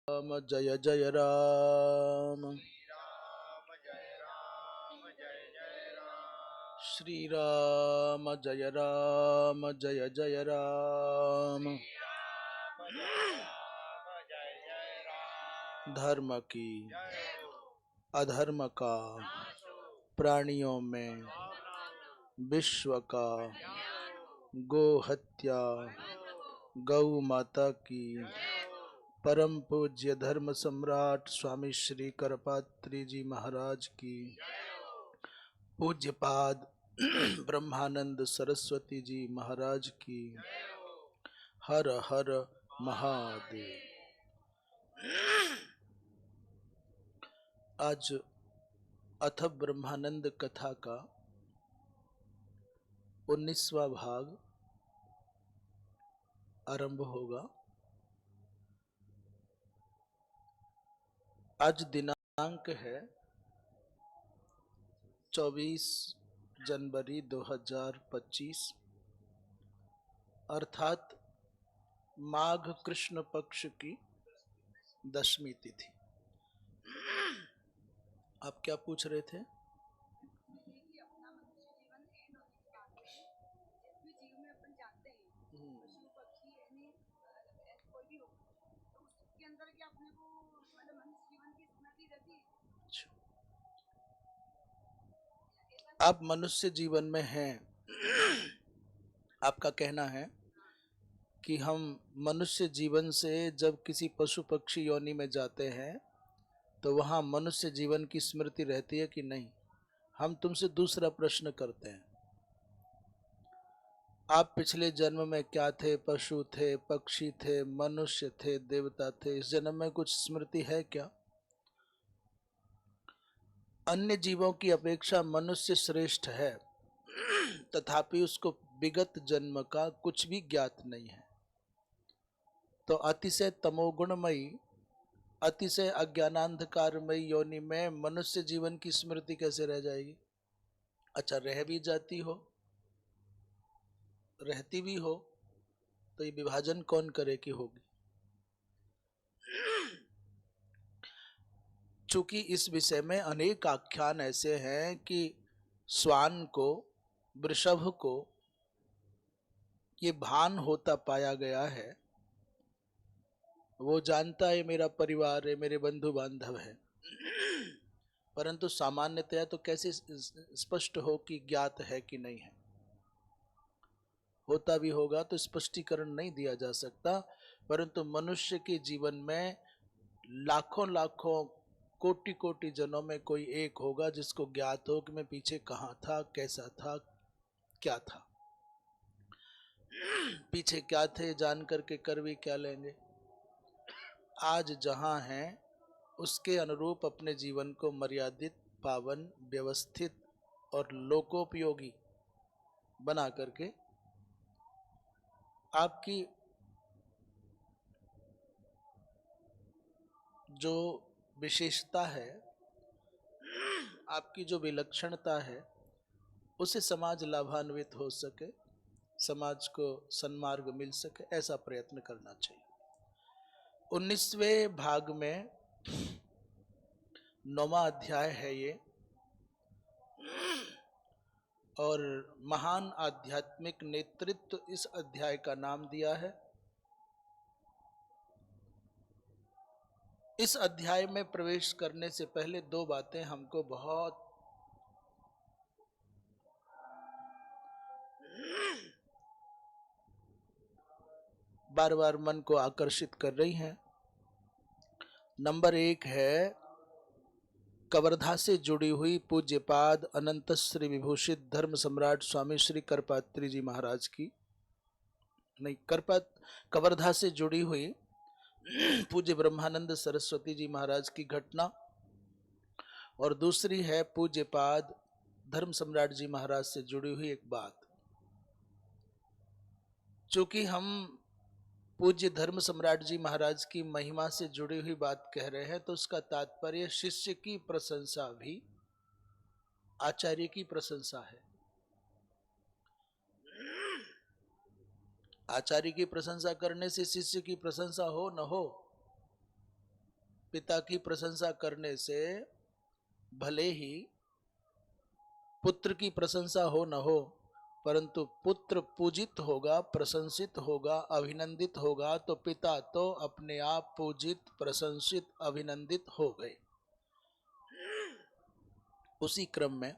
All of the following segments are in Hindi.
राम जय जय राम। श्री राम जय राम जय जय राम। धर्म की अधर्म का प्राणियों में विश्व का गो हत्या गौ माता की परम पूज्य धर्म सम्राट स्वामी श्री करपात्री जी महाराज की पूज्यपाद ब्रह्मानंद सरस्वती जी महाराज की हर हर महादेव। आज अथ ब्रह्मानंद कथा का 19वां भाग आरंभ होगा। आज दिनांक है 24 जनवरी 2025 अर्थात माघ कृष्ण पक्ष की 10वीं तिथि। आप क्या पूछ रहे थे? आप मनुष्य जीवन में हैं। आपका कहना है कि हम मनुष्य जीवन से जब किसी पशु पक्षी योनि में जाते हैं तो वहां मनुष्य जीवन की स्मृति रहती है कि नहीं। हम तुमसे दूसरा प्रश्न करते हैं, आप पिछले जन्म में क्या थे? पशु थे, पक्षी थे, मनुष्य थे, देवता थे? इस जन्म में कुछ स्मृति है क्या? अन्य जीवों की अपेक्षा मनुष्य श्रेष्ठ है, तथापि उसको विगत जन्म का कुछ भी ज्ञात नहीं है। तो अतिशय तमोगुणमयी, अतिशय अज्ञानांधकारमयी योनि में मनुष्य जीवन की स्मृति कैसे रह जाएगी? अच्छा, रह भी जाती हो, रहती भी हो, तो ये विभाजन कौन करे कि होगी? चूंकि इस विषय में अनेक आख्यान ऐसे हैं कि श्वान को, वृषभ को ये भान होता पाया गया है, वो जानता है मेरा परिवार है, मेरे बंधु बांधव है, परंतु सामान्यतया तो कैसे स्पष्ट हो कि ज्ञात है कि नहीं है? होता भी होगा तो स्पष्टीकरण नहीं दिया जा सकता, परंतु मनुष्य के जीवन में लाखों लाखों कोटि कोटि जनों में कोई एक होगा जिसको ज्ञात हो कि मैं पीछे कहाँ था, कैसा था, क्या था, पीछे क्या थे, जान करके कर भी क्या लेंगे। आज जहां हैं उसके अनुरूप अपने जीवन को मर्यादित, पावन, व्यवस्थित और लोकोपयोगी बना करके आपकी जो विशेषता है, आपकी जो विलक्षणता है, उसे समाज लाभान्वित हो सके, समाज को सन्मार्ग मिल सके, ऐसा प्रयत्न करना चाहिए। 19वें भाग में 9वां अध्याय है ये, और महान आध्यात्मिक नेतृत्व इस अध्याय का नाम दिया है। इस अध्याय में प्रवेश करने से पहले दो बातें हमको बहुत बार बार मन को आकर्षित कर रही हैं। नंबर 1 है कवर्धा से जुड़ी हुई पूज्यपाद अनंत श्री विभूषित धर्म सम्राट स्वामी श्री करपात्री जी महाराज की, नहीं, कवर्धा से जुड़ी हुई पूज्य ब्रह्मानंद सरस्वती जी महाराज की घटना, और दूसरी है पूज्यपाद धर्म सम्राट जी महाराज से जुड़ी हुई एक बात। चूंकि हम पूज्य धर्म सम्राट जी महाराज की महिमा से जुड़ी हुई बात कह रहे हैं, तो उसका तात्पर्य शिष्य की प्रशंसा भी आचार्य की प्रशंसा है। आचार्य की प्रशंसा करने से शिष्य की प्रशंसा हो न हो, पिता की प्रशंसा करने से भले ही पुत्र की प्रशंसा हो न हो, परंतु पुत्र पूजित होगा, प्रशंसित होगा, अभिनंदित होगा तो पिता तो अपने आप पूजित, प्रशंसित, अभिनंदित हो गए। उसी क्रम में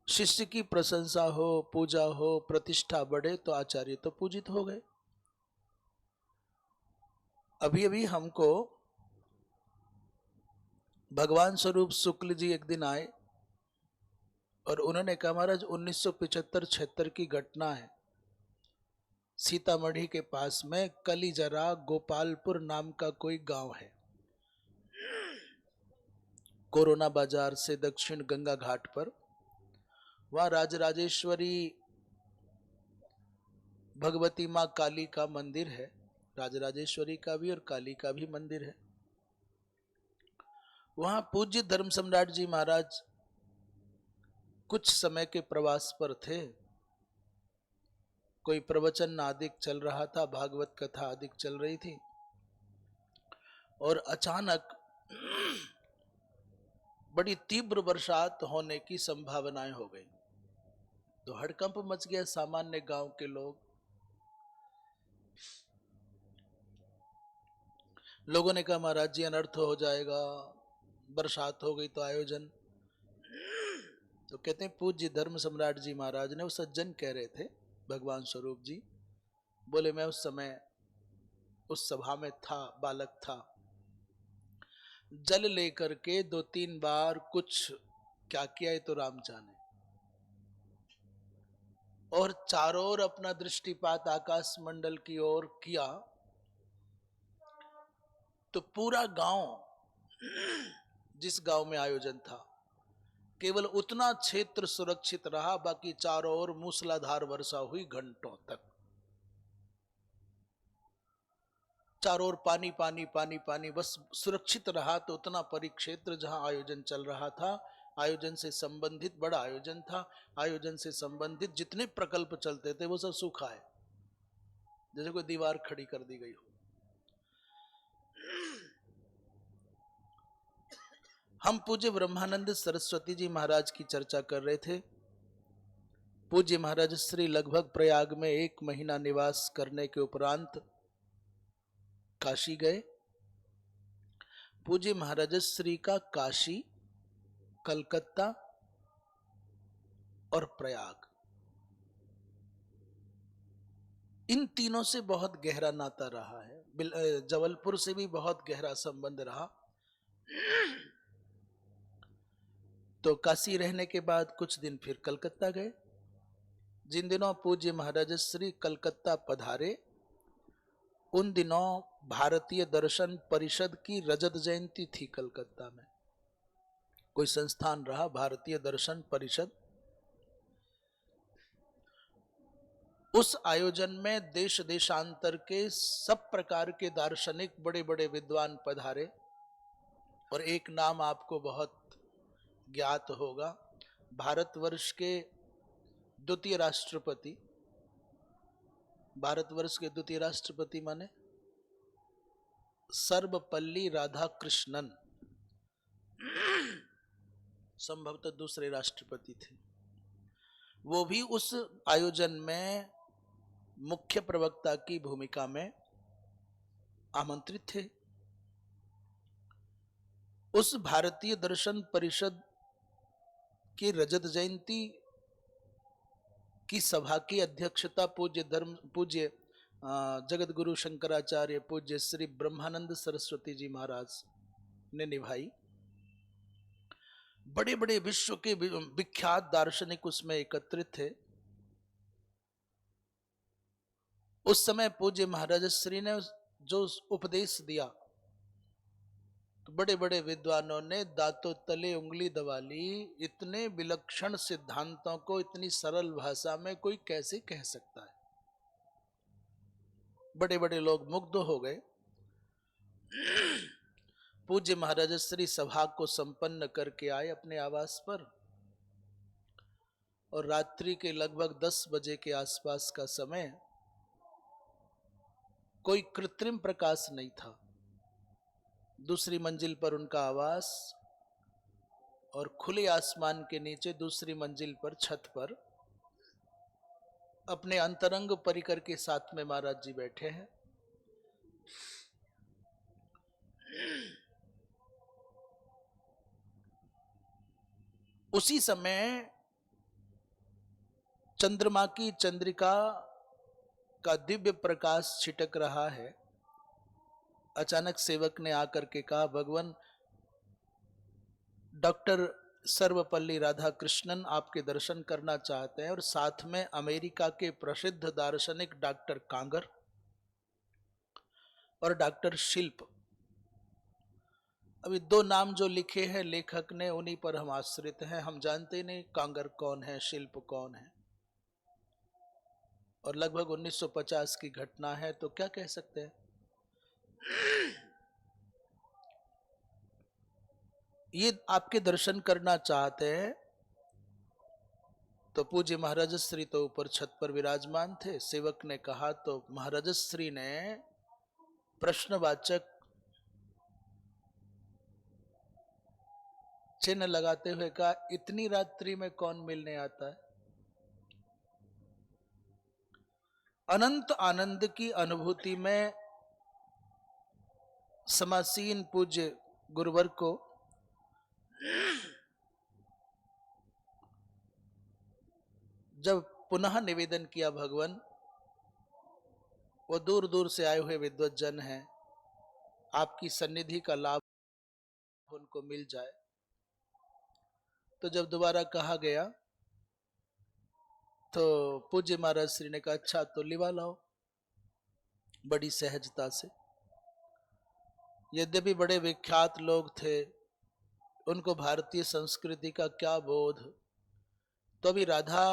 शिष्य की प्रशंसा हो, पूजा हो, प्रतिष्ठा बढ़े तो आचार्य तो पूजित हो गए। अभी अभी हमको भगवान स्वरूप शुक्ल जी एक दिन आए और उन्होंने कहा, महाराज 1975-76 की घटना है, सीतामढ़ी के पास में कलीजरा गोपालपुर नाम का कोई गांव है, कोरोना बाजार से दक्षिण गंगा घाट पर। वहां राजराजेश्वरी भगवती माँ काली का मंदिर है, राजराजेश्वरी का भी और काली का भी मंदिर है। वहां पूज्य धर्म सम्राट जी महाराज कुछ समय के प्रवास पर थे। कोई प्रवचन आदि चल रहा था, भागवत कथा आदि चल रही थी और अचानक बड़ी तीव्र बरसात होने की संभावनाएं हो गई। तो हड़कंप मच गया सामान्य गांव के लोगों ने कहा, महाराज जी अनर्थ हो जाएगा, बरसात हो गई तो आयोजन। तो कहते हैं पूज्य धर्म सम्राट जी महाराज ने, वो सज्जन कह रहे थे भगवान स्वरूप जी, बोले मैं उस समय उस सभा में था, बालक था, जल लेकर के 2-3 बार कुछ क्या किया है तो राम जाने, और चारों ओर अपना दृष्टिपात आकाश मंडल की ओर किया तो पूरा गांव, जिस गांव में आयोजन था, केवल उतना क्षेत्र सुरक्षित रहा, बाकी चारों ओर मूसलाधार वर्षा हुई घंटों तक। चारों ओर पानी पानी पानी पानी, बस सुरक्षित रहा तो उतना परिक्षेत्र जहां आयोजन चल रहा था, आयोजन से संबंधित, बड़ा आयोजन था, आयोजन से संबंधित जितने प्रकल्प चलते थे वो सब सूखा है, जैसे कोई दीवार खड़ी कर दी गई हो। हम पूज्य ब्रह्मानंद सरस्वती जी महाराज की चर्चा कर रहे थे। पूज्य महाराज श्री लगभग प्रयाग में 1 महीना निवास करने के उपरांत काशी गए। पूज्य महाराज श्री का काशी, कलकत्ता और प्रयाग, इन तीनों से बहुत गहरा नाता रहा है। जबलपुर से भी बहुत गहरा संबंध रहा। तो काशी रहने के बाद कुछ दिन फिर कलकत्ता गए। जिन दिनों पूज्य महाराज श्री कलकत्ता पधारे, उन दिनों भारतीय दर्शन परिषद की रजत जयंती थी कलकत्ता में। कोई संस्थान रहा भारतीय दर्शन परिषद, उस आयोजन में देश देशांतर के सब प्रकार के दार्शनिक बड़े बड़े विद्वान पधारे। और एक नाम आपको बहुत ज्ञात होगा, भारतवर्ष के द्वितीय राष्ट्रपति, भारतवर्ष के द्वितीय राष्ट्रपति माने सर्वपल्ली राधाकृष्णन, संभवतः दूसरे राष्ट्रपति थे। वो भी उस आयोजन में मुख्य प्रवक्ता की भूमिका में आमंत्रित थे। उस भारतीय दर्शन परिषद की रजत जयंती की सभा की अध्यक्षता पूज्य जगत गुरु शंकराचार्य पूज्य श्री ब्रह्मानंद सरस्वती जी महाराज ने निभाई। बड़े बड़े विश्व के विख्यात दार्शनिक उसमें एकत्रित थे। उस समय पूज्य महाराज श्री ने जो उपदेश दिया तो बड़े बड़े विद्वानों ने दांतों तले उंगली दबा ली। इतने विलक्षण सिद्धांतों को इतनी सरल भाषा में कोई कैसे कह सकता है। बड़े बड़े लोग मुग्ध हो गए। पूज्य महाराज श्री सभा को संपन्न करके आए अपने आवास पर, और रात्रि के लगभग 10 बजे के आसपास का समय, कोई कृत्रिम प्रकाश नहीं था, दूसरी मंजिल पर उनका आवास और खुले आसमान के नीचे दूसरी मंजिल पर छत पर अपने अंतरंग परिकर के साथ में महाराज जी बैठे हैं। उसी समय चंद्रमा की चंद्रिका का दिव्य प्रकाश छिटक रहा है। अचानक सेवक ने आकर के कहा, भगवान डॉक्टर सर्वपल्ली राधाकृष्णन आपके दर्शन करना चाहते हैं और साथ में अमेरिका के प्रसिद्ध दार्शनिक डॉक्टर कांगर और डॉक्टर शिल्प। अभी दो नाम जो लिखे हैं लेखक ने, उन्हीं पर हम आश्रित हैं। हम जानते नहीं कांगर कौन है, शिल्प कौन है, और लगभग 1950 की घटना है, तो क्या कह सकते हैं। ये आपके दर्शन करना चाहते हैं। तो पूज्य महाराज श्री तो ऊपर छत पर विराजमान थे। सेवक ने कहा तो महाराज श्री ने प्रश्नवाचक चिन्ह लगाते हुए कहा, इतनी रात्रि में कौन मिलने आता है। अनंत आनंद की अनुभूति में समासीन पूज्य गुरुवर को जब पुनः निवेदन किया, भगवान वो दूर दूर से आए हुए विद्वत जन हैं, आपकी सन्निधि का लाभ उनको मिल जाए। तो जब दोबारा कहा गया तो पूज्य महाराज श्री ने कहा, अच्छा तो लिवा लाओ, बड़ी सहजता से। यद्यपि बड़े विख्यात लोग थे, उनको भारतीय संस्कृति का क्या बोध, तो अभी राधा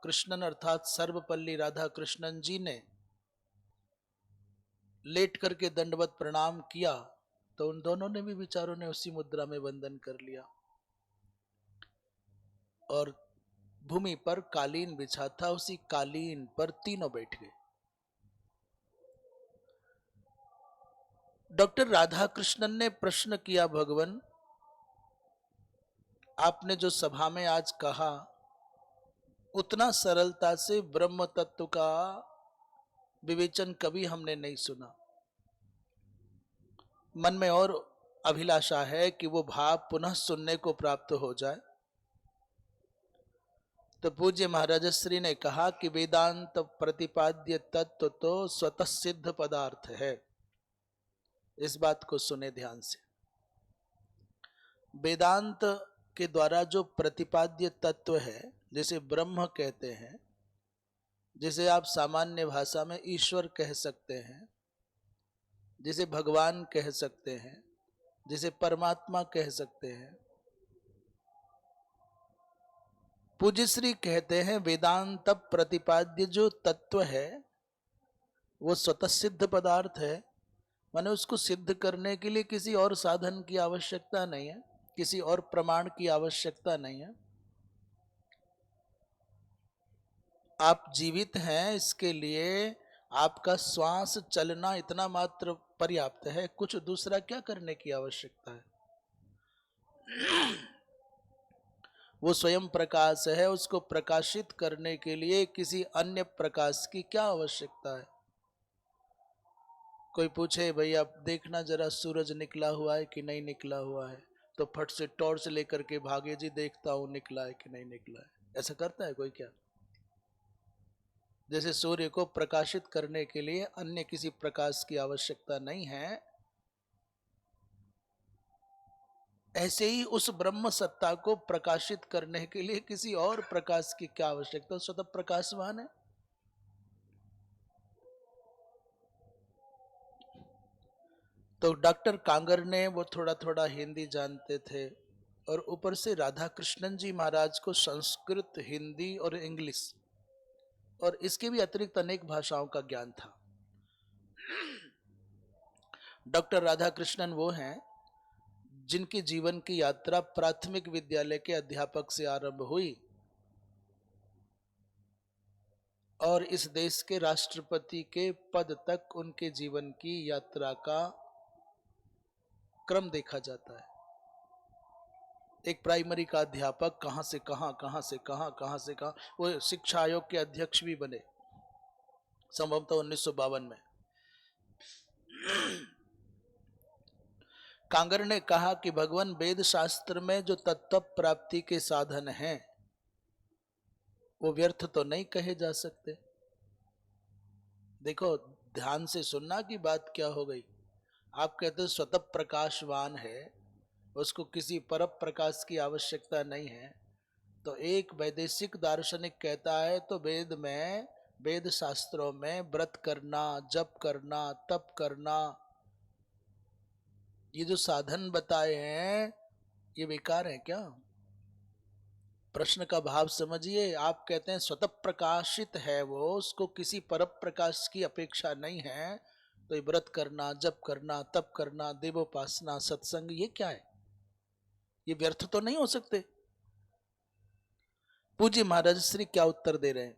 कृष्णन अर्थात सर्वपल्ली राधा कृष्णन जी ने लेट करके दंडवत प्रणाम किया, तो उन दोनों ने भी विचारों ने उसी मुद्रा में वंदन कर लिया और भूमि पर कालीन बिछा था, उसी कालीन पर तीनों बैठ गए। डॉक्टर राधा कृष्णन ने प्रश्न किया, भगवान आपने जो सभा में आज कहा, उतना सरलता से ब्रह्म तत्व का विवेचन कभी हमने नहीं सुना। मन में और अभिलाषा है कि वो भाव पुनः सुनने को प्राप्त हो जाए। तो पूज्य महाराज श्री ने कहा कि वेदांत प्रतिपाद्य तत्व तो स्वतः सिद्ध पदार्थ है। इस बात को सुने ध्यान से। वेदांत के द्वारा जो प्रतिपाद्य तत्व है, जिसे ब्रह्म कहते हैं, जिसे आप सामान्य भाषा में ईश्वर कह सकते हैं, जिसे भगवान कह सकते हैं, जिसे परमात्मा कह सकते हैं, पूज्य श्री कहते हैं वेदांत प्रतिपाद्य जो तत्व है वो स्वतः सिद्ध पदार्थ है। माने उसको सिद्ध करने के लिए किसी और साधन की आवश्यकता नहीं है, किसी और प्रमाण की आवश्यकता नहीं है। आप जीवित हैं, इसके लिए आपका श्वास चलना इतना मात्र पर्याप्त है, कुछ दूसरा क्या करने की आवश्यकता है। वो स्वयं प्रकाश है, उसको प्रकाशित करने के लिए किसी अन्य प्रकाश की क्या आवश्यकता है। कोई पूछे भाई आप देखना जरा सूरज निकला हुआ है कि नहीं निकला हुआ है, तो फट से टॉर्च लेकर के भागे, जी देखता हूं निकला है कि नहीं निकला है। ऐसा करता है कोई क्या? जैसे सूर्य को प्रकाशित करने के लिए अन्य किसी प्रकाश की आवश्यकता नहीं है, ऐसे ही उस ब्रह्म सत्ता को प्रकाशित करने के लिए किसी और प्रकाश की क्या आवश्यकता, स्वतः प्रकाशवान है। तो डॉक्टर कांगर ने, वो थोड़ा थोड़ा हिंदी जानते थे और ऊपर से राधा कृष्णन जी महाराज को संस्कृत, हिंदी और इंग्लिश और इसके भी अतिरिक्त अनेक भाषाओं का ज्ञान था। डॉक्टर राधा कृष्णन वो हैं जिनकी जीवन की यात्रा प्राथमिक विद्यालय के अध्यापक से आरंभ हुई और इस देश के राष्ट्रपति के पद तक उनके जीवन की यात्रा का क्रम देखा जाता है। एक प्राइमरी का अध्यापक कहां से कहां, कहां से कहां, कहां से कहां, वो शिक्षा आयोग के अध्यक्ष भी बने संभवतः 1952 में। कांगर ने कहा कि भगवान वेद शास्त्र में जो तत्व प्राप्ति के साधन हैं वो व्यर्थ तो नहीं कहे जा सकते। देखो ध्यान से सुनना की बात क्या हो गई। आप कहते हो स्वतः प्रकाशवान है, उसको किसी पर प्रकाश की आवश्यकता नहीं है, तो एक वैदेशिक दार्शनिक कहता है तो वेद में, वेद शास्त्रों में व्रत करना, जप करना, तप करना, ये जो साधन बताए हैं ये बेकार है क्या? प्रश्न का भाव समझिए। आप कहते हैं स्वतः प्रकाशित है वो, उसको किसी पर प्रकाश की अपेक्षा नहीं है, तो ये व्रत करना, जप करना, तप करना, देवोपासना, सत्संग, ये क्या है? ये व्यर्थ तो नहीं हो सकते। पूज्य महाराज श्री क्या उत्तर दे रहे हैं?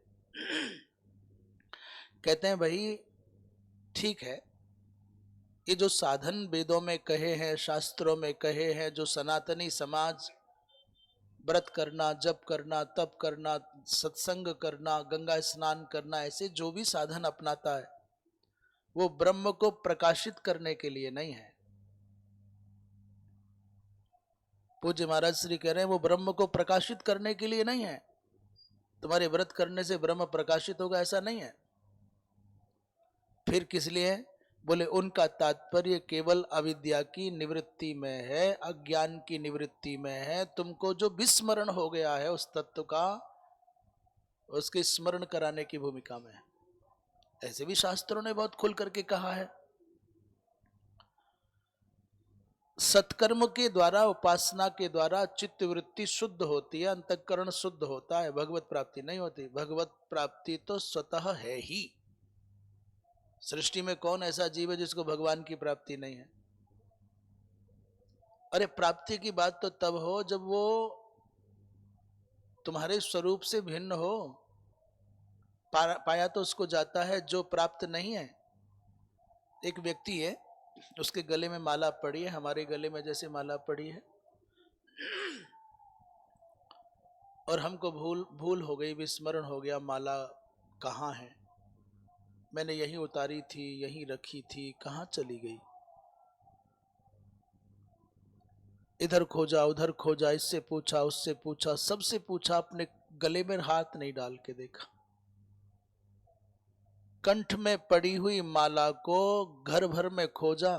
कहते हैं भाई ठीक है, ये जो साधन वेदों में कहे हैं, शास्त्रों में कहे हैं, जो सनातनी समाज व्रत करना, जप करना, तप करना, सत्संग करना, गंगा स्नान करना, ऐसे जो भी साधन अपनाता है वो ब्रह्म को प्रकाशित करने के लिए नहीं है। पूज्य महाराज श्री कह रहे हैं वो ब्रह्म को प्रकाशित करने के लिए नहीं है। तुम्हारे व्रत करने से ब्रह्म प्रकाशित होगा ऐसा नहीं है। फिर किस लिए? बोले उनका तात्पर्य केवल अविद्या की निवृत्ति में है, अज्ञान की निवृत्ति में है। तुमको जो विस्मरण हो गया है उस तत्व का, उसके स्मरण कराने की भूमिका में है। ऐसे भी शास्त्रों ने बहुत खुल करके कहा है। सत्कर्म के द्वारा, उपासना के द्वारा चित्त वृत्ति शुद्ध होती है, अंतःकरण शुद्ध होता है, भगवत प्राप्ति नहीं होती। भगवत प्राप्ति तो स्वतः है ही। सृष्टि में कौन ऐसा जीव है जिसको भगवान की प्राप्ति नहीं है? अरे प्राप्ति की बात तो तब हो जब वो तुम्हारे स्वरूप से भिन्न हो। पाया तो उसको जाता है जो प्राप्त नहीं है। एक व्यक्ति है, उसके गले में माला पड़ी है, हमारे गले में जैसे माला पड़ी है, और हमको भूल हो गई, विस्मरण हो गया माला कहाँ है, मैंने यहीं उतारी थी, यहीं रखी थी, कहाँ चली गई। इधर खोजा, उधर खोजा, इससे पूछा, उससे पूछा, सबसे पूछा, अपने गले में हाथ नहीं डाल के देखा। कंठ में पड़ी हुई माला को घर भर में खोजा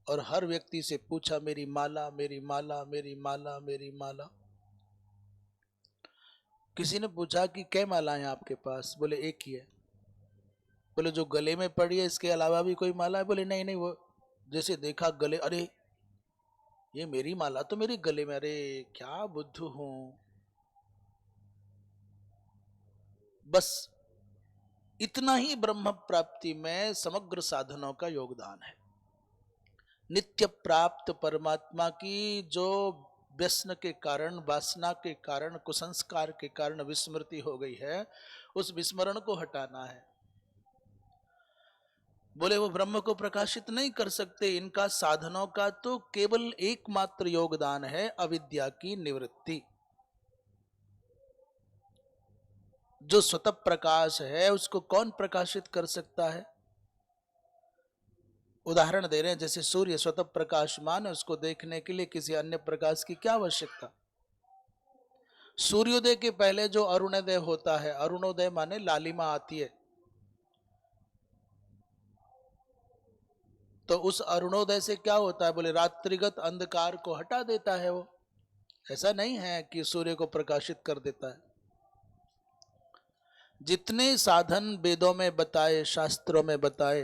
और हर व्यक्ति से पूछा, मेरी माला, मेरी माला, मेरी माला, मेरी माला। किसी ने पूछा कि कै माला है आपके पास? बोले एक ही है। बोले जो गले में पड़ी है इसके अलावा भी कोई माला है? बोले नहीं नहीं, वो जैसे देखा गले, अरे ये मेरी माला तो मेरे गले में, अरे क्या बुद्धू हूं। बस इतना ही ब्रह्म प्राप्ति में समग्र साधनों का योगदान है। नित्य प्राप्त परमात्मा की जो व्यसन के कारण, वासना के कारण, कुसंस्कार के कारण विस्मृति हो गई है, उस विस्मरण को हटाना है। बोले वो ब्रह्म को प्रकाशित नहीं कर सकते। इनका साधनों का तो केवल एकमात्र योगदान है अविद्या की निवृत्ति। जो स्वतः प्रकाश है उसको कौन प्रकाशित कर सकता है? उदाहरण दे रहे हैं, जैसे सूर्य स्वतः प्रकाशमान है, उसको देखने के लिए किसी अन्य प्रकाश की क्या आवश्यकता? सूर्योदय के पहले जो अरुणोदय होता है, अरुणोदय माने लालिमा आती है, तो उस अरुणोदय से क्या होता है? बोले रात्रिगत अंधकार को हटा देता है वो। ऐसा नहीं है कि सूर्य को प्रकाशित कर देता है। जितने साधन वेदों में बताए, शास्त्रों में बताए,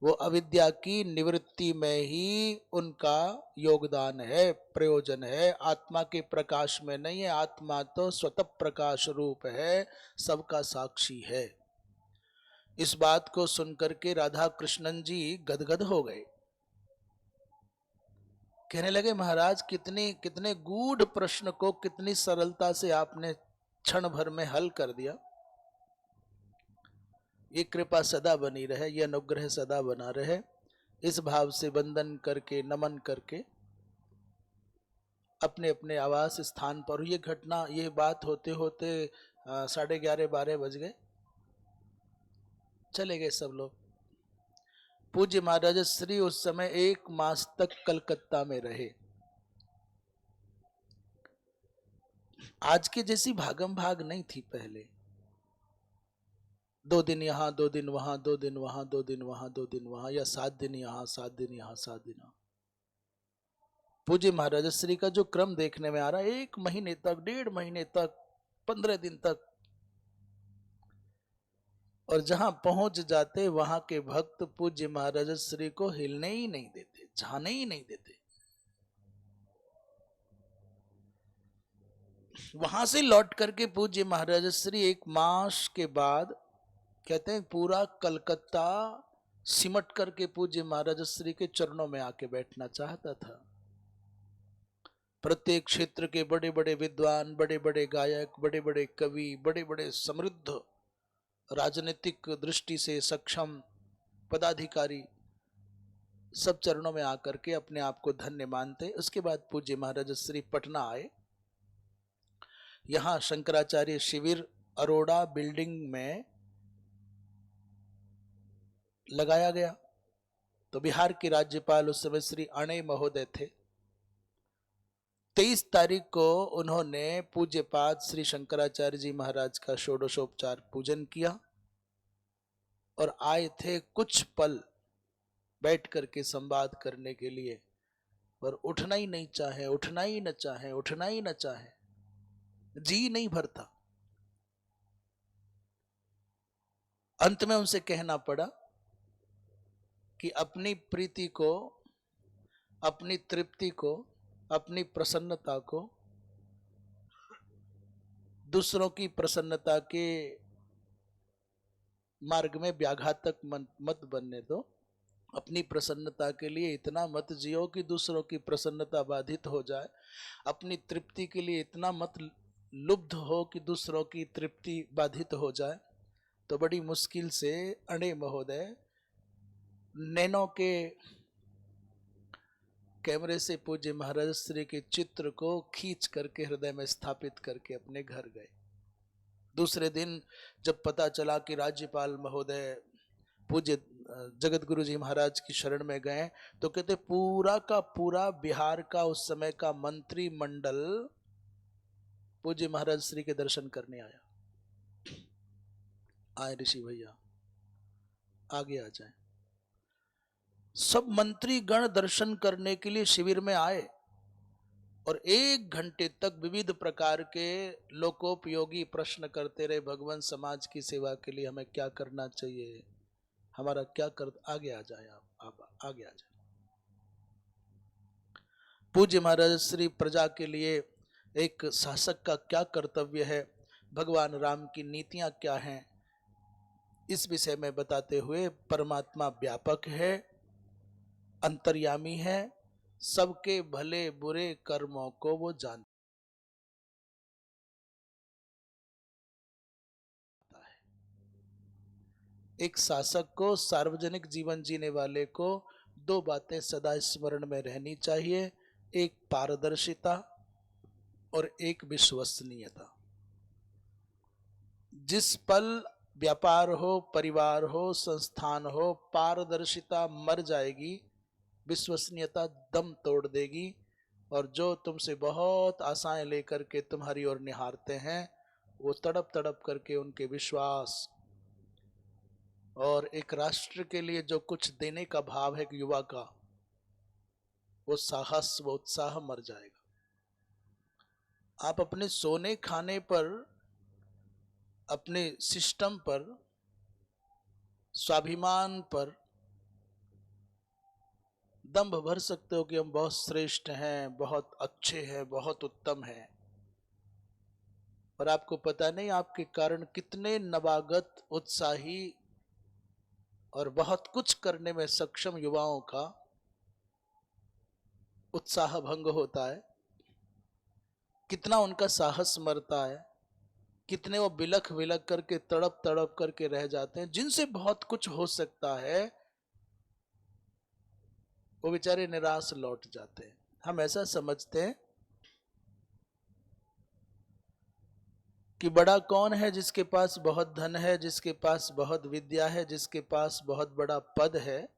वो अविद्या की निवृत्ति में ही उनका योगदान है, प्रयोजन है। आत्मा के प्रकाश में नहीं है। आत्मा तो स्वतः प्रकाश रूप है, सबका साक्षी है। इस बात को सुनकर के राधा कृष्णन जी गदगद हो गए। कहने लगे, महाराज कितने गूढ़ प्रश्न को कितनी सरलता से आपने क्षण भर में हल कर दिया। ये कृपा सदा बनी रहे, ये अनुग्रह सदा बना रहे। इस भाव से वंदन करके, नमन करके अपने अपने आवास स्थान पर। ये घटना, ये बात होते होते 11:30-12 बज गए, चले गए सब लोग। पूज्य महाराज श्री उस समय 1 मास तक कलकत्ता में रहे। आज के जैसी भागम भाग नहीं थी पहले, 2 दिन यहाँ 2 दिन वहां, 2 दिन वहां 2 दिन वहां 2 दिन वहां, या 7 दिन यहाँ 7 दिन यहाँ 7 दिन यहाँ। पूज्य महाराज श्री का जो क्रम देखने में आ रहा है, 1 महीने तक, 1.5 महीने तक, 15 दिन तक, और जहां पहुंच जाते वहां के भक्त पूज्य महाराज श्री को हिलने ही नहीं देते, जाने ही नहीं देते। वहां से लौट करके पूज्य महाराज श्री 1 मास के बाद, कहते हैं पूरा कलकत्ता सिमट करके पूज्य महाराज श्री के चरणों में आके बैठना चाहता था। प्रत्येक क्षेत्र के बड़े बड़े विद्वान, बड़े बड़े गायक, बड़े बड़े कवि, बड़े बड़े समृद्ध, राजनीतिक दृष्टि से सक्षम पदाधिकारी सब चरणों में आकर के अपने आप को धन्य मानते। उसके बाद पूज्य महाराज श्री पटना आए। यहां शंकराचार्य शिविर अरोड़ा बिल्डिंग में लगाया गया। तो बिहार के राज्यपाल उस समय श्री अणे महोदय थे। 23 तारीख को उन्होंने पूज्यपाद श्री शंकराचार्य जी महाराज का षोडशोपचार पूजन किया और आए थे कुछ पल बैठ करके संवाद करने के लिए, पर उठना ही नहीं चाहे, उठना ही न चाहे, उठना ही न चाहे, जी नहीं भरता। अंत में उनसे कहना पड़ा कि अपनी प्रीति को, अपनी तृप्ति को, अपनी प्रसन्नता को दूसरों की प्रसन्नता के मार्ग में व्याघातक मत बनने दो। अपनी प्रसन्नता के लिए इतना मत जियो कि दूसरों की प्रसन्नता बाधित हो जाए। अपनी तृप्ति के लिए इतना मत लुब्ध हो कि दूसरों की तृप्ति बाधित हो जाए। तो बड़ी मुश्किल से अणे महोदय नैनो के कैमरे से पूज्य महाराज श्री के चित्र को खींच करके हृदय में स्थापित करके अपने घर गए। दूसरे दिन जब पता चला कि राज्यपाल महोदय पूज्य जगत गुरु जी महाराज की शरण में गए, तो कहते पूरा का पूरा बिहार का उस समय का मंत्री मंडल पूज्य महाराज श्री के दर्शन करने आया। आए ऋषि भैया, आगे आ जाए। सब मंत्री गण दर्शन करने के लिए शिविर में आए और 1 घंटे तक विविध प्रकार के लोकोपयोगी प्रश्न करते रहे। भगवान समाज की सेवा के लिए हमें क्या करना चाहिए, हमारा क्या कर। आगे आ जाए, आप आगे आ जाए। पूज्य महाराज श्री प्रजा के लिए एक शासक का क्या कर्तव्य है, भगवान राम की नीतियां क्या हैं, इस विषय में बताते हुए परमात्मा व्यापक है, अंतर्यामी है, सबके भले बुरे कर्मों को वो जानता है। एक शासक को, सार्वजनिक जीवन जीने वाले को 2 बातें सदा स्मरण में रहनी चाहिए, एक पारदर्शिता और एक विश्वसनीयता। जिस पल व्यापार हो, परिवार हो, संस्थान हो, पारदर्शिता मर जाएगी, विश्वसनीयता दम तोड़ देगी, और जो तुमसे बहुत आशाएं लेकर के तुम्हारी ओर निहारते हैं वो तड़प तड़प करके उनके विश्वास और एक राष्ट्र के लिए जो कुछ देने का भाव है युवा का, वो साहस, वो उत्साह मर जाएगा। आप अपने सोने खाने पर, अपने सिस्टम पर, स्वाभिमान पर दंभ भर सकते हो कि हम बहुत श्रेष्ठ हैं, बहुत अच्छे हैं, बहुत उत्तम हैं, और आपको पता नहीं आपके कारण कितने नवागत, उत्साही और बहुत कुछ करने में सक्षम युवाओं का उत्साह भंग होता है, कितना उनका साहस मरता है, कितने वो बिलख बिलख करके, तड़प तड़प करके रह जाते हैं, जिनसे बहुत कुछ हो सकता है वो बेचारे निराश लौट जाते हैं। हम ऐसा समझते हैं कि बड़ा कौन है, जिसके पास बहुत धन है, जिसके पास बहुत विद्या है, जिसके पास बहुत बड़ा पद है,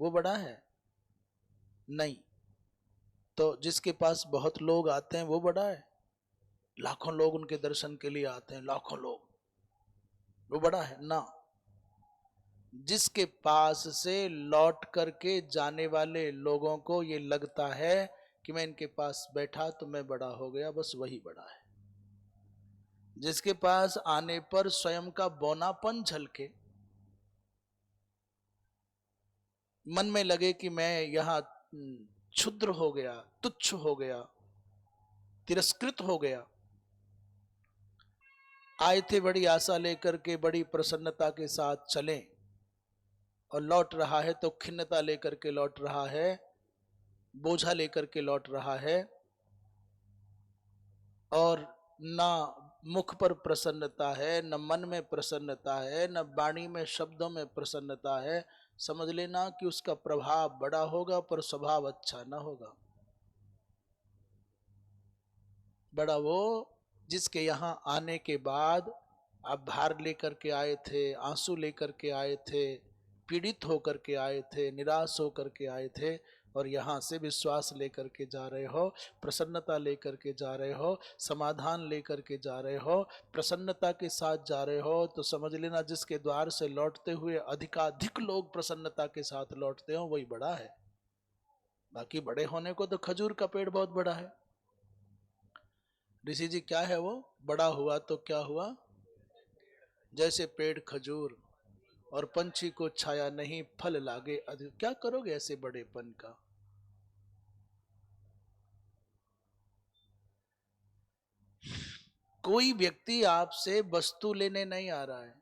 वो बड़ा है। नहीं। तो जिसके पास बहुत लोग आते हैं वो बड़ा है। लाखों लोग उनके दर्शन के लिए आते हैं, लाखों लोग, वो बड़ा है ना। जिसके पास से लौट करके जाने वाले लोगों को ये लगता है कि मैं इनके पास बैठा तो मैं बड़ा हो गया, बस वही बड़ा है। जिसके पास आने पर स्वयं का बौनापन झलके, मन में लगे कि मैं यहां क्षुद्र हो गया, तुच्छ हो गया, तिरस्कृत हो गया, आए थे बड़ी आशा लेकर के, बड़ी प्रसन्नता के साथ चलें, और लौट रहा है तो खिन्नता लेकर के लौट रहा है, बोझा लेकर के लौट रहा है, और ना मुख पर प्रसन्नता है, न मन में प्रसन्नता है, न वाणी में शब्दों में प्रसन्नता है, समझ लेना कि उसका प्रभाव बड़ा होगा पर स्वभाव अच्छा ना होगा। बड़ा वो जिसके यहाँ आने के बाद आप भार लेकर के आए थे, आंसू लेकर के आए थे, पीड़ित होकर के आए थे, निराश होकर के आए थे, और यहाँ से विश्वास लेकर के जा रहे हो, प्रसन्नता लेकर के जा रहे हो, समाधान लेकर के जा रहे हो, प्रसन्नता के साथ जा रहे हो, तो समझ लेना जिसके द्वार से लौटते हुए अधिकाधिक लोग प्रसन्नता के साथ लौटते हो वही बड़ा है। बाकी बड़े होने को तो खजूर का पेड़ बहुत बड़ा है। ऋषि जी क्या है वो? बड़ा हुआ तो क्या हुआ? जैसे पेड़ खजूर, और पंछी को छाया नहीं, फल लागे अधिक। क्या करोगे ऐसे बड़ेपन का? कोई व्यक्ति आपसे वस्तु लेने नहीं आ रहा है,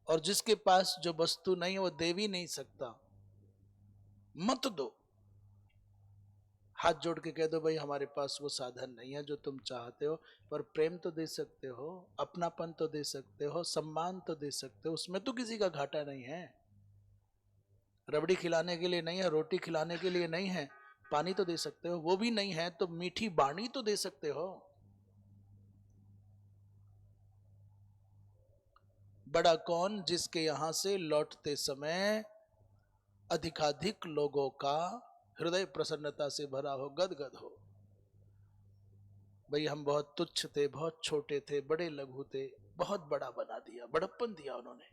और जिसके पास जो वस्तु नहीं है वो दे भी नहीं सकता। मत दो। हाथ जोड़ के कह दो भाई हमारे पास वो साधन नहीं है जो तुम चाहते हो, पर प्रेम तो दे सकते हो, अपनापन तो दे सकते हो, सम्मान तो दे सकते हो, उसमें तो किसी का घाटा नहीं है। रबड़ी खिलाने के लिए नहीं है, रोटी खिलाने के लिए नहीं है, पानी तो दे सकते हो, वो भी नहीं है तो मीठी बाणी तो दे सकते हो। बड़ा कौन? जिसके यहां से लौटते समय अधिकाधिक लोगों का हृदय प्रसन्नता से भरा हो, गदगद हो। भाई हम बहुत तुच्छ थे, बहुत छोटे थे, बड़े लघु थे, बहुत बड़ा बना दिया, बड़प्पन दिया उन्होंने,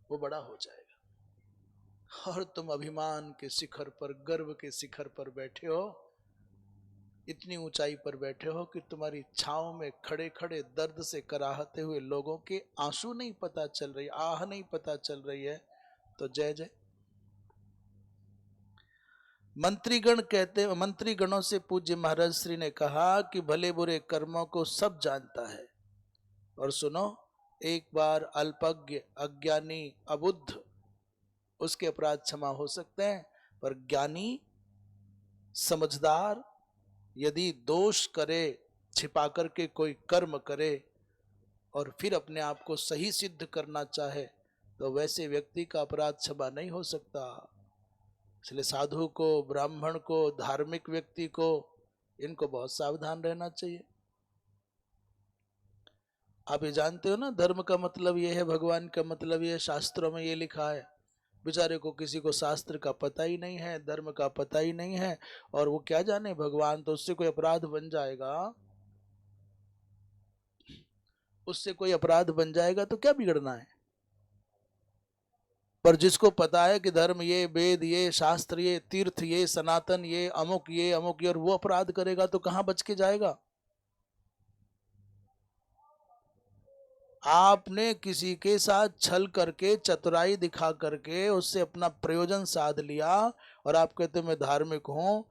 वो बड़ा हो जाएगा। और तुम अभिमान के शिखर पर, गर्व के शिखर पर बैठे हो, इतनी ऊंचाई पर बैठे हो कि तुम्हारी छांव में खड़े खड़े दर्द से कराहते हुए लोगों के आंसू नहीं पता चल रही, आह नहीं पता चल रही है, तो जय जय। मंत्रीगण कहते, मंत्रीगणों से पूज्य महाराज श्री ने कहा कि भले बुरे कर्मों को सब जानता है, और सुनो, एक बार अल्पज्ञ, अज्ञानी, अबुद्ध, उसके अपराध क्षमा हो सकते हैं, पर ज्ञानी, समझदार यदि दोष करे, छिपा करके कोई कर्म करे और फिर अपने आप को सही सिद्ध करना चाहे, तो वैसे व्यक्ति का अपराध क्षमा नहीं हो सकता। इसलिए साधु को, ब्राह्मण को, धार्मिक व्यक्ति को, इनको बहुत सावधान रहना चाहिए। आप ये जानते हो ना, धर्म का मतलब ये है, भगवान का मतलब ये है, शास्त्रों में ये लिखा है। बेचारे को किसी को शास्त्र का पता ही नहीं है, धर्म का पता ही नहीं है, और वो क्या जाने भगवान, तो उससे कोई अपराध बन जाएगा, उससे कोई अपराध बन जाएगा तो क्या बिगड़ना है। पर जिसको पता है कि धर्म ये, वेद ये, शास्त्र ये, तीर्थ ये, सनातन ये, अमुक ये, अमुक ये, और वो अपराध करेगा तो कहां बच के जाएगा। आपने किसी के साथ छल करके, चतुराई दिखा करके उससे अपना प्रयोजन साध लिया, और आप कहते मैं धार्मिक हूं,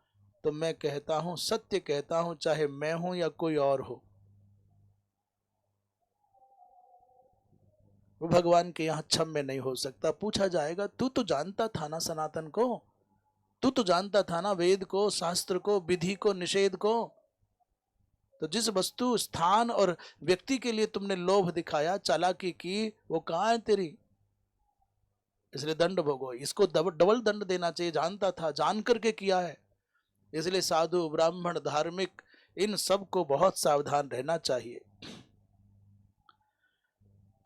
तो मैं कहता हूं, सत्य कहता हूं, चाहे मैं हूं या कोई और हो, वो भगवान के यहाँ क्षम्य नहीं हो सकता। पूछा जाएगा तू तो जानता था ना सनातन को, तू तो जानता था ना वेद को, शास्त्र को, विधि को, निषेध को, तो जिस वस्तु, स्थान और व्यक्ति के लिए तुमने लोभ दिखाया, चालाकी की, वो कहाँ है तेरी? इसलिए दंड भोगो। इसको डबल दंड देना चाहिए, जानता था, जान करके किया है। इसलिए साधु ब्राह्मण धार्मिक इन सब को बहुत सावधान रहना चाहिए।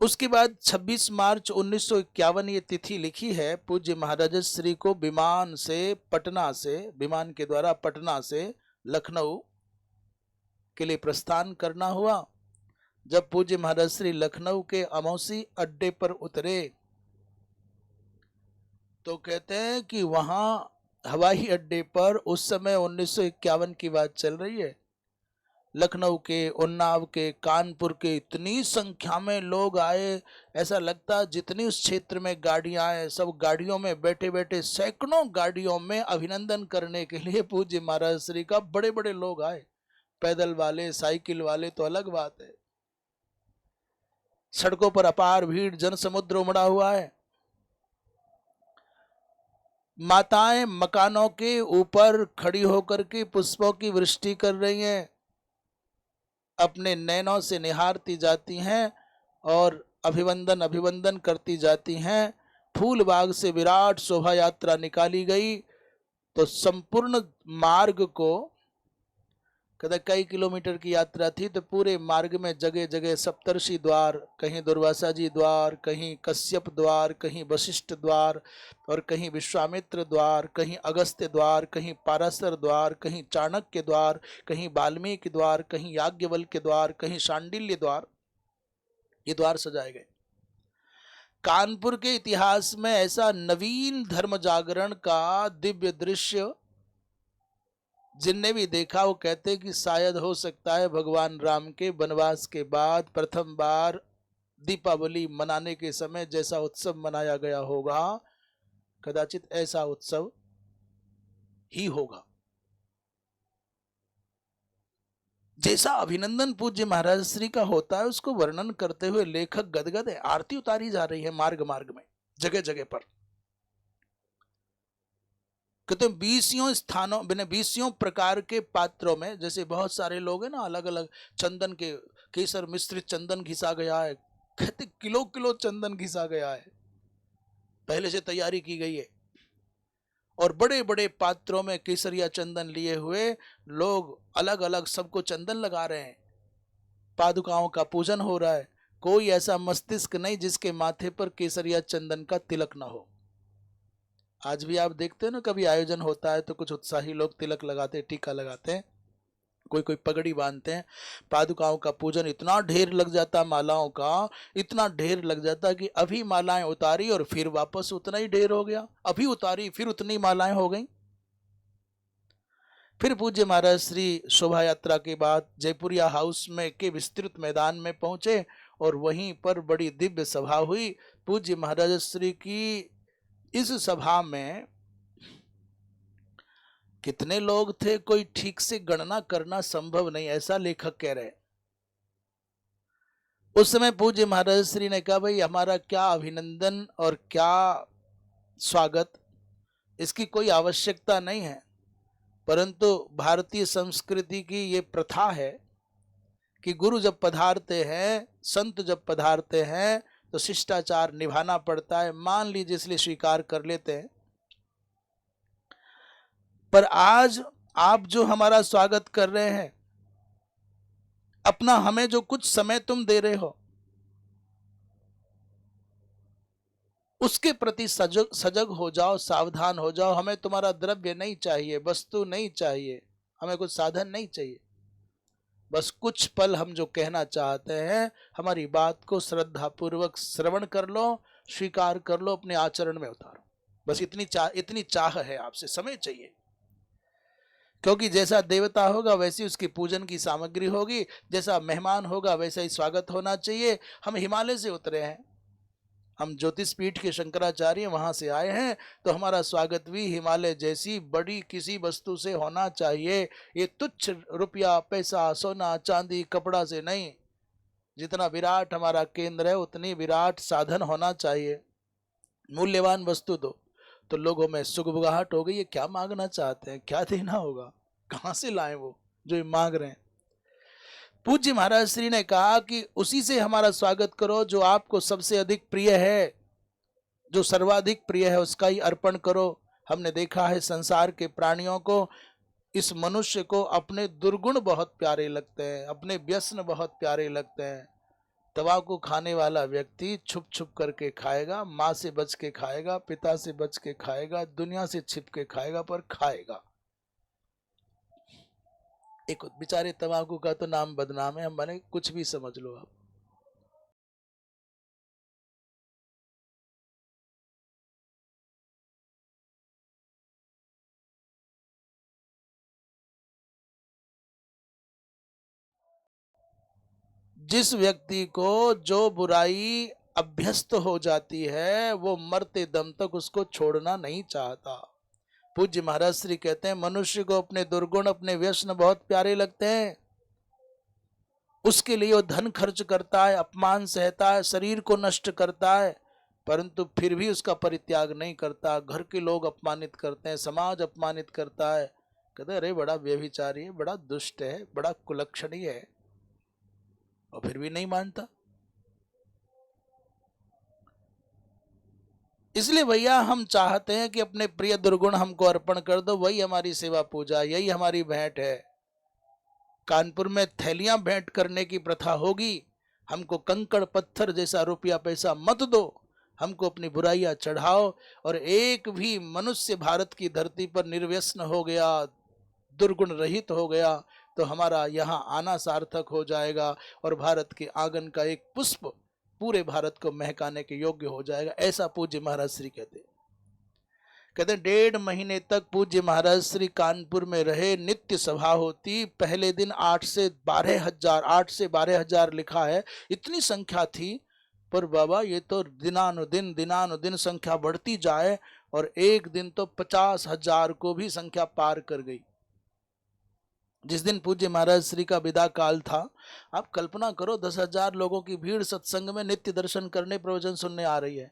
उसके बाद 26 मार्च 1951 ये तिथि लिखी है। पूज्य महाराज श्री को विमान के द्वारा पटना से लखनऊ के लिए प्रस्थान करना हुआ। जब पूज्य महाराज श्री लखनऊ के अमौसी अड्डे पर उतरे तो कहते हैं कि वहां हवाई अड्डे पर उस समय 1951 की बात चल रही है, लखनऊ के, उन्नाव के, कानपुर के इतनी संख्या में लोग आए, ऐसा लगता जितनी उस क्षेत्र में गाड़ियां हैं सब गाड़ियों में बैठे बैठे, सैकड़ों गाड़ियों में अभिनंदन करने के लिए पूज्य महाराज श्री का बड़े बड़े लोग आए। पैदल वाले, साइकिल वाले तो अलग बात है। सड़कों पर अपार भीड़, जन समुद्र उमड़ा हुआ है। माताएं मकानों के ऊपर खड़ी होकर के पुष्पों की वृष्टि कर रही हैं, अपने नैनों से निहारती जाती हैं और अभिवंदन करती जाती हैं। फूल बाग से विराट शोभा यात्रा निकाली गई तो संपूर्ण मार्ग को, कहते कई किलोमीटर की यात्रा थी, तो पूरे मार्ग में जगह जगह सप्तर्षि द्वार, कहीं दुर्वासा जी द्वार, कहीं कश्यप द्वार, कहीं वशिष्ठ द्वार और कहीं विश्वामित्र द्वार, कहीं अगस्त्य द्वार, कहीं पाराशर द्वार, कहीं चाणक्य द्वार, कहीं वाल्मीकि द्वार, कहीं याज्ञवल्क्य द्वार, कहीं शांडिल्य द्वार, ये द्वार सजाए गए। कानपुर के इतिहास में ऐसा नवीन धर्म जागरण का दिव्य दृश्य जिनने भी देखा वो कहते कि शायद हो सकता है भगवान राम के वनवास के बाद प्रथम बार दीपावली मनाने के समय जैसा उत्सव मनाया गया होगा, कदाचित ऐसा उत्सव ही होगा। जैसा अभिनंदन पूज्य महाराज श्री का होता है उसको वर्णन करते हुए लेखक गदगद है। आरती उतारी जा रही है मार्ग मार्ग में, जगह जगह पर। कहते हैं 20 स्थानों, 20 प्रकार के पात्रों में, जैसे बहुत सारे लोग हैं ना, अलग अलग चंदन के, केसर मिश्रित चंदन घिसा गया है, कहते किलो किलो चंदन घिसा गया है, पहले से तैयारी की गई है। और बड़े बड़े पात्रों में केसरिया चंदन लिए हुए लोग अलग अलग सबको चंदन लगा रहे हैं। पादुकाओं का पूजन हो रहा है। कोई ऐसा मस्तिष्क नहीं जिसके माथे पर केसरिया चंदन का तिलक ना हो। आज भी आप देखते हैं ना, कभी आयोजन होता है तो कुछ उत्साही लोग तिलक लगाते हैं, टीका लगाते हैं, कोई कोई पगड़ी बांधते हैं। पादुकाओं का पूजन इतना ढेर लग जाता, मालाओं का इतना ढेर लग जाता कि अभी मालाएं उतारी और फिर वापस उतना ही ढेर हो गया, अभी उतारी फिर उतनी मालाएं हो गई। फिर पूज्य महाराज श्री शोभा यात्रा के बाद जयपुरिया हाउस में के विस्तृत मैदान में पहुंचे और वहीं पर बड़ी दिव्य सभा हुई। पूज्य महाराज श्री की इस सभा में कितने लोग थे कोई ठीक से गणना करना संभव नहीं, ऐसा लेखक कह रहे। उस समय पूज्य महाराज श्री ने कहा भाई हमारा क्या अभिनंदन और क्या स्वागत, इसकी कोई आवश्यकता नहीं है, परंतु भारतीय संस्कृति की ये प्रथा है कि गुरु जब पधारते हैं, संत जब पधारते हैं तो शिष्टाचार निभाना पड़ता है। मान लीजिए इसलिए स्वीकार कर लेते हैं। पर आज आप जो हमारा स्वागत कर रहे हैं, अपना हमें जो कुछ समय तुम दे रहे हो उसके प्रति सजग हो जाओ, सावधान हो जाओ। हमें तुम्हारा द्रव्य नहीं चाहिए, वस्तु नहीं चाहिए, हमें कुछ साधन नहीं चाहिए। बस कुछ पल हम जो कहना चाहते हैं हमारी बात को श्रद्धा पूर्वक श्रवण कर लो, स्वीकार कर लो, अपने आचरण में उतारो। बस इतनी चाह है आपसे, समय चाहिए। क्योंकि जैसा देवता होगा वैसी उसकी पूजन की सामग्री होगी, जैसा मेहमान होगा वैसा ही स्वागत होना चाहिए। हम हिमालय से उतरे हैं, हम ज्योतिष पीठ के शंकराचार्य वहां से आए हैं, तो हमारा स्वागत भी हिमालय जैसी बड़ी किसी वस्तु से होना चाहिए। ये तुच्छ रुपया, पैसा, सोना, चांदी, कपड़ा से नहीं। जितना विराट हमारा केंद्र है उतनी विराट साधन होना चाहिए। मूल्यवान वस्तु दो तो लोगों में सुगबुगाहट हो गई, ये क्या मांगना चाहते हैं, क्या देना होगा, कहां से लाए वो जो ये मांग रहे हैं। पूज्य महाराज श्री ने कहा कि उसी से हमारा स्वागत करो जो आपको सबसे अधिक प्रिय है। जो सर्वाधिक प्रिय है उसका ही अर्पण करो। हमने देखा है संसार के प्राणियों को, इस मनुष्य को अपने दुर्गुण बहुत प्यारे लगते हैं, अपने व्यसन बहुत प्यारे लगते हैं। तंबाकू खाने वाला व्यक्ति छुप छुप करके खाएगा, माँ से बच के खाएगा, पिता से बच के खाएगा, दुनिया से छिप के खाएगा, पर खाएगा। एक बेचारे तंबाकू का तो नाम बदनाम है, हम माने कुछ भी समझ लो आप। जिस व्यक्ति को जो बुराई अभ्यस्त हो जाती है वो मरते दम तक उसको छोड़ना नहीं चाहता। पूज्य महाराज श्री कहते हैं मनुष्य को अपने दुर्गुण, अपने व्यसन बहुत प्यारे लगते हैं। उसके लिए वो धन खर्च करता है, अपमान सहता है, शरीर को नष्ट करता है, परंतु फिर भी उसका परित्याग नहीं करता। घर के लोग अपमानित करते हैं, समाज अपमानित करता है, कहते अरे बड़ा व्यभिचारी है, बड़ा दुष्ट है, बड़ा कुलक्षणी है, और फिर भी नहीं मानता। इसलिए भैया हम चाहते हैं कि अपने प्रिय दुर्गुण हमको अर्पण कर दो, वही हमारी सेवा पूजा, यही हमारी भेंट है। कानपुर में थैलियां भेंट करने की प्रथा होगी, हमको कंकड़ पत्थर जैसा रुपया पैसा मत दो, हमको अपनी बुराइयां चढ़ाओ। और एक भी मनुष्य भारत की धरती पर निर्व्यसन हो गया, दुर्गुण रहित हो गया, तो हमारा यहाँ आना सार्थक हो जाएगा और भारत के आंगन का एक पुष्प पूरे भारत को महकाने के योग्य हो जाएगा। ऐसा पूज्य महाराज श्री कहते। 1.5 महीने तक पूज्य महाराज श्री कानपुर में रहे, नित्य सभा होती। पहले दिन 8 से 12 हजार लिखा है, इतनी संख्या थी। पर बाबा ये तो दिनानुदिन संख्या बढ़ती जाए, और एक दिन तो 50,000 को भी संख्या पार कर गई। जिस दिन पूज्य महाराज श्री का विदा काल था, आप कल्पना करो 10,000 लोगों की भीड़ सत्संग में नित्य दर्शन करने, प्रवचन सुनने आ रही है।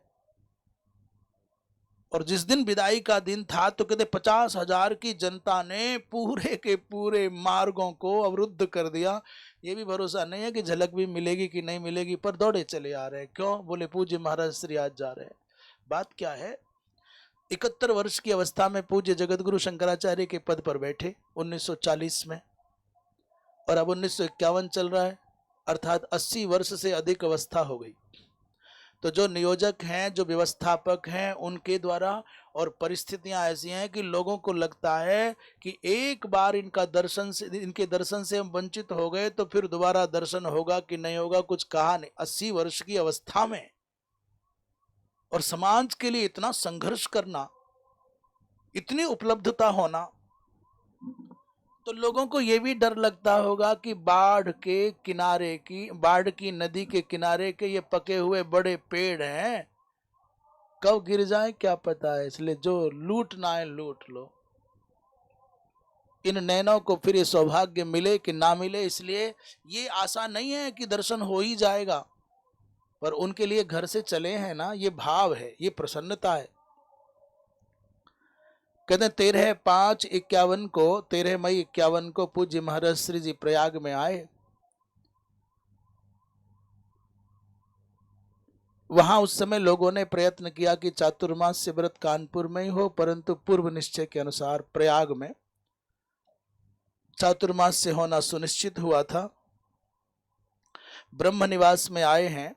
और जिस दिन विदाई का दिन था तो कहते 50,000 की जनता ने पूरे के पूरे मार्गों को अवरुद्ध कर दिया। ये भी भरोसा नहीं है कि झलक भी मिलेगी कि नहीं मिलेगी, पर दौड़े चले आ रहे हैं। क्यों? बोले पूज्य महाराज श्री आज जा रहे हैं। बात क्या है, 71 वर्ष की अवस्था में पूज्य जगतगुरु शंकराचार्य के पद पर बैठे 1940 में, और अब 1951 चल रहा है, अर्थात 80 वर्ष से अधिक अवस्था हो गई। तो जो नियोजक हैं, जो व्यवस्थापक हैं, उनके द्वारा और परिस्थितियां ऐसी हैं कि लोगों को लगता है कि एक बार इनके दर्शन से हम वंचित हो गए तो फिर दोबारा दर्शन होगा कि नहीं होगा, कुछ कहा नहीं। 80 वर्ष की अवस्था में और समाज के लिए इतना संघर्ष करना, इतनी उपलब्धता होना, तो लोगों को यह भी डर लगता होगा कि बाढ़ की नदी के किनारे के ये पके हुए बड़े पेड़ हैं, कब गिर जाए क्या पता है। इसलिए जो लूटना है लूट लो। इन नैनों को फिर ये सौभाग्य मिले कि ना मिले, इसलिए ये आशा नहीं है कि दर्शन हो ही जाएगा, पर उनके लिए घर से चले हैं ना, ये भाव है, ये प्रसन्नता है। कहते 13 मई 51 को पूज्य महाराज श्री जी प्रयाग में आए। वहां उस समय लोगों ने प्रयत्न किया कि चातुर्मास्य व्रत कानपुर में ही हो, परंतु पूर्व निश्चय के अनुसार प्रयाग में चातुर्मास्य होना सुनिश्चित हुआ था। ब्रह्म निवास में आए हैं,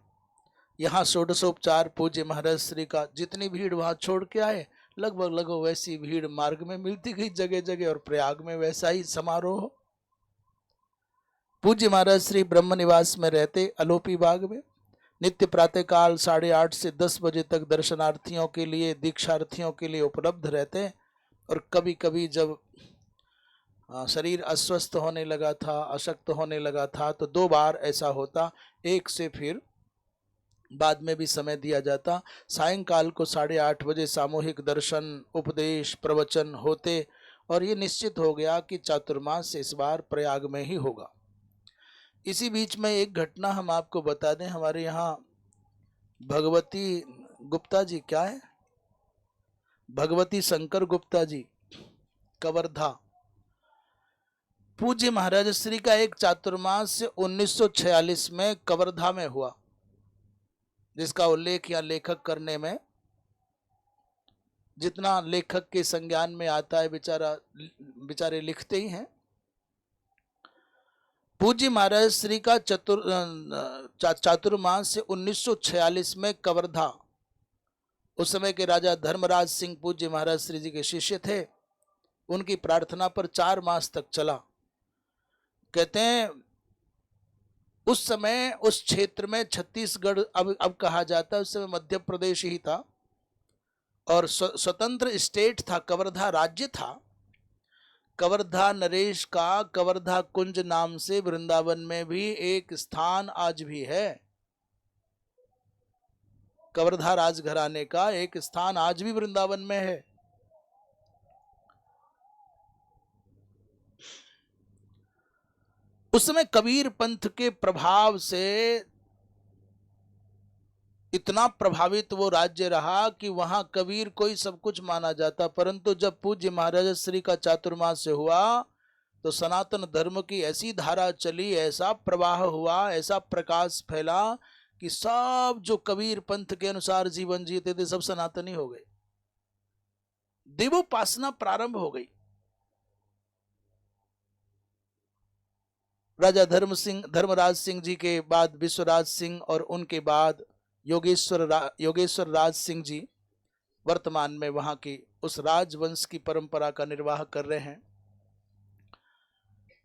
यहाँ षोडशोपचार पूज्य महाराज श्री का जितनी भीड़ वहां छोड़ के आए, लगभग वैसी भीड़ मार्ग में मिलती गई जगह जगह, और प्रयाग में वैसा ही समारोह। पूज्य महाराज श्री ब्रह्म निवास में रहते अलोपी बाग में। नित्य प्रातःकाल 8:30 से 10 बजे तक दर्शनार्थियों के लिए, दीक्षार्थियों के लिए उपलब्ध रहते। और कभी कभी जब शरीर अस्वस्थ होने लगा था, अशक्त होने लगा था, तो 2 बार ऐसा होता, एक से फिर बाद में भी समय दिया जाता। सायंकाल को 8:30 बजे सामूहिक दर्शन, उपदेश, प्रवचन होते, और ये निश्चित हो गया कि चातुर्मास इस बार प्रयाग में ही होगा। इसी बीच में एक घटना हम आपको बता दें, हमारे यहाँ भगवती गुप्ता जी, क्या है, भगवती शंकर गुप्ता जी, कवर्धा, पूज्य महाराज श्री का एक चातुर्मास 1946 में कवर्धा में हुआ, जिसका उल्लेख या लेखक करने में जितना लेखक के संज्ञान में आता है बेचारे लिखते ही हैं। पूज्य महाराज श्री का चातुर्मास से 1946 में कवर्धा, उस समय के राजा धर्मराज सिंह पूज्य महाराज श्री जी के शिष्य थे, उनकी प्रार्थना पर 4 मास तक चला। कहते हैं उस समय उस क्षेत्र में छत्तीसगढ़ अब कहा जाता है, उस समय मध्य प्रदेश ही था और स्वतंत्र स्टेट था, कवर्धा राज्य था। कवर्धा नरेश का कवर्धा कुंज नाम से वृंदावन में भी एक स्थान आज भी है। कवर्धा राजघराने का एक स्थान आज भी वृंदावन में है। उस समय कबीर पंथ के प्रभाव से इतना प्रभावित वो राज्य रहा कि वहां कबीर को ही सब कुछ माना जाता। परंतु जब पूज्य महाराज श्री का चातुर्मास से हुआ तो सनातन धर्म की ऐसी धारा चली, ऐसा प्रवाह हुआ, ऐसा प्रकाश फैला कि सब जो कबीर पंथ के अनुसार जीवन जीते थे सब सनातनी हो गए। देवोपासना प्रारंभ हो गई। राजा धर्मराज सिंह जी के बाद विश्वराज सिंह और उनके बाद योगेश्वर राज सिंह जी वर्तमान में वहां की उस राजवंश की परंपरा का निर्वाह कर रहे हैं।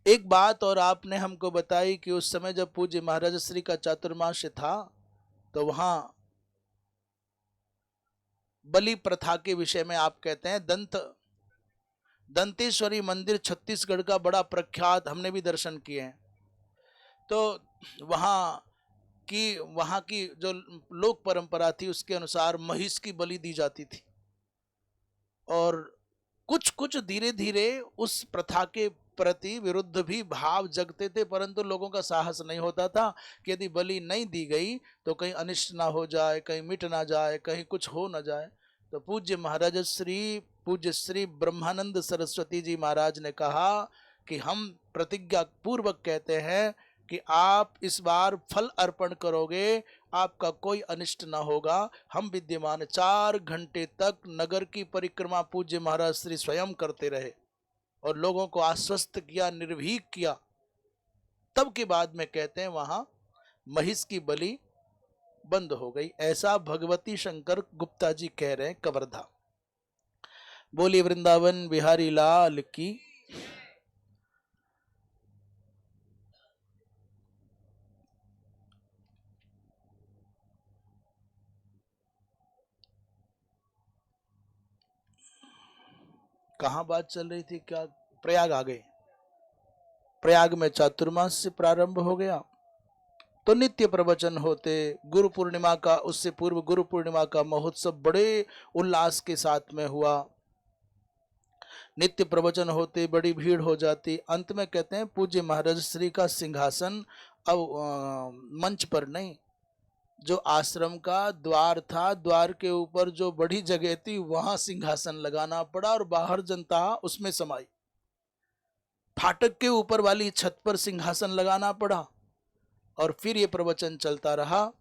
एक बात और आपने हमको बताई कि उस समय जब पूज्य महाराज श्री का चातुर्मास था तो वहां बलि प्रथा के विषय में आप कहते हैं दंतेश्वरी मंदिर छत्तीसगढ़ का बड़ा प्रख्यात, हमने भी दर्शन किए हैं। तो वहां की जो लोक परंपरा थी उसके अनुसार महिष की बलि दी जाती थी और कुछ धीरे धीरे उस प्रथा के प्रति विरुद्ध भी भाव जगते थे, परंतु लोगों का साहस नहीं होता था कि यदि बलि नहीं दी गई तो कहीं अनिष्ट ना हो जाए, कहीं मिट ना जाए, कहीं कुछ हो ना जाए। तो पूज्य श्री ब्रह्मानंद सरस्वती जी महाराज ने कहा कि हम प्रतिज्ञा पूर्वक कहते हैं कि आप इस बार फल अर्पण करोगे, आपका कोई अनिष्ट ना होगा। हम विद्यमान 4 घंटे तक नगर की परिक्रमा पूज्य महाराज श्री स्वयं करते रहे और लोगों को आश्वस्त किया, निर्भीक किया। तब के बाद में कहते हैं वहां महिष की बलि बंद हो गई। ऐसा भगवती शंकर गुप्ता जी कह रहे हैं कवर्धा। बोली वृंदावन बिहारी लाल की। कहां बात चल रही थी, क्या प्रयाग आ गए। प्रयाग में चातुर्मास से प्रारंभ हो गया तो नित्य प्रवचन होते। गुरु पूर्णिमा का, उससे पूर्व गुरु पूर्णिमा का महोत्सव बड़े उल्लास के साथ में हुआ। नित्य प्रवचन होते, बड़ी भीड़ हो जाती। अंत में कहते हैं पूज्य महाराज श्री का सिंहासन अब मंच पर नहीं, जो आश्रम का द्वार था, द्वार के ऊपर जो बड़ी जगह थी वहां सिंहासन लगाना पड़ा और बाहर जनता उसमें समाई। फाटक के ऊपर वाली छत पर सिंहासन लगाना पड़ा और फिर ये प्रवचन चलता रहा।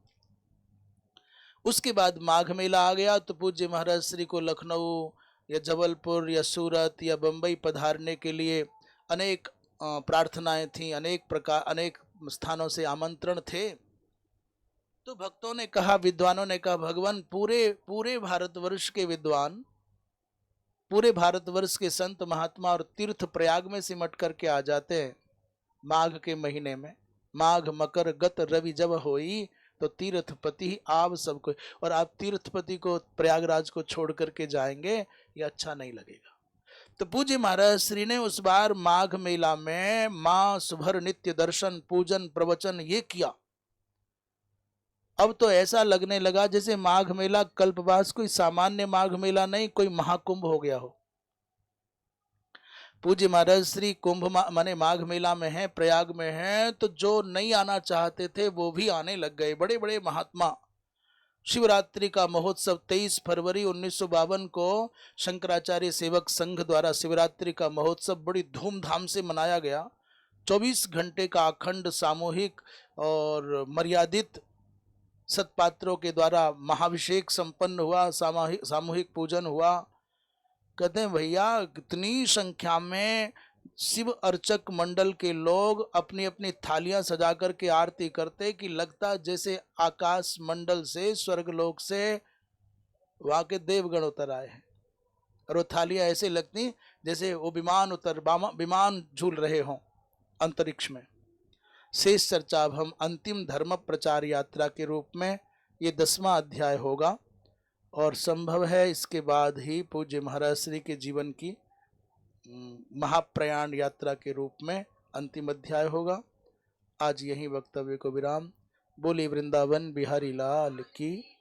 उसके बाद माघ मेला आ गया तो पूज्य महाराज श्री को लखनऊ या जबलपुर या सूरत या बंबई पधारने के लिए अनेक प्रार्थनाएं थी, अनेक स्थानों से आमंत्रण थे। तो भक्तों ने कहा, विद्वानों ने कहा, भगवान पूरे भारतवर्ष के विद्वान, पूरे भारतवर्ष के संत महात्मा और तीर्थ प्रयाग में सिमट करके आ जाते हैं माघ के महीने में। माघ मकर गत रवि जब होई तो तीर्थपति आप सबको, और आप तीर्थपति को प्रयागराज को छोड़ करके जाएंगे, ये अच्छा नहीं लगेगा। तो पूज्य महाराज श्री ने उस बार माघ मेला में मां सुभर नित्य दर्शन पूजन प्रवचन ये किया। अब तो ऐसा लगने लगा जैसे माघ मेला कल्पवास कोई सामान्य माघ मेला नहीं, कोई महाकुंभ हो गया हो। पूज्य महाराज श्री कुंभ माने माघ मेला में है, प्रयाग में है, तो जो नहीं आना चाहते थे वो भी आने लग गए। बड़े बड़े महात्मा। शिवरात्रि का महोत्सव 23 फरवरी 1952 को शंकराचार्य सेवक संघ द्वारा शिवरात्रि का महोत्सव बड़ी धूमधाम से मनाया गया। 24 घंटे का अखंड सामूहिक और मर्यादित सत्पात्रों के द्वारा महाभिषेक संपन्न हुआ, सामूहिक पूजन हुआ कहते हैं भैया कितनी संख्या में शिव अर्चक मंडल के लोग अपनी अपनी थालियां सजा करके आरती करते कि लगता जैसे आकाश मंडल से, स्वर्गलोक से वहां के देवगण उतर आए हैं। और वो थालियां ऐसे लगती जैसे वो विमान झूल रहे हों अंतरिक्ष में। शेष चर्चा अब हम अंतिम धर्म प्रचार यात्रा के रूप में, ये 10वां अध्याय होगा और संभव है इसके बाद ही पूज्य महाराज श्री के जीवन की महाप्रयाण यात्रा के रूप में अंतिम अध्याय होगा। आज यही वक्तव्य को विराम। बोली वृंदावन बिहारी लाल की।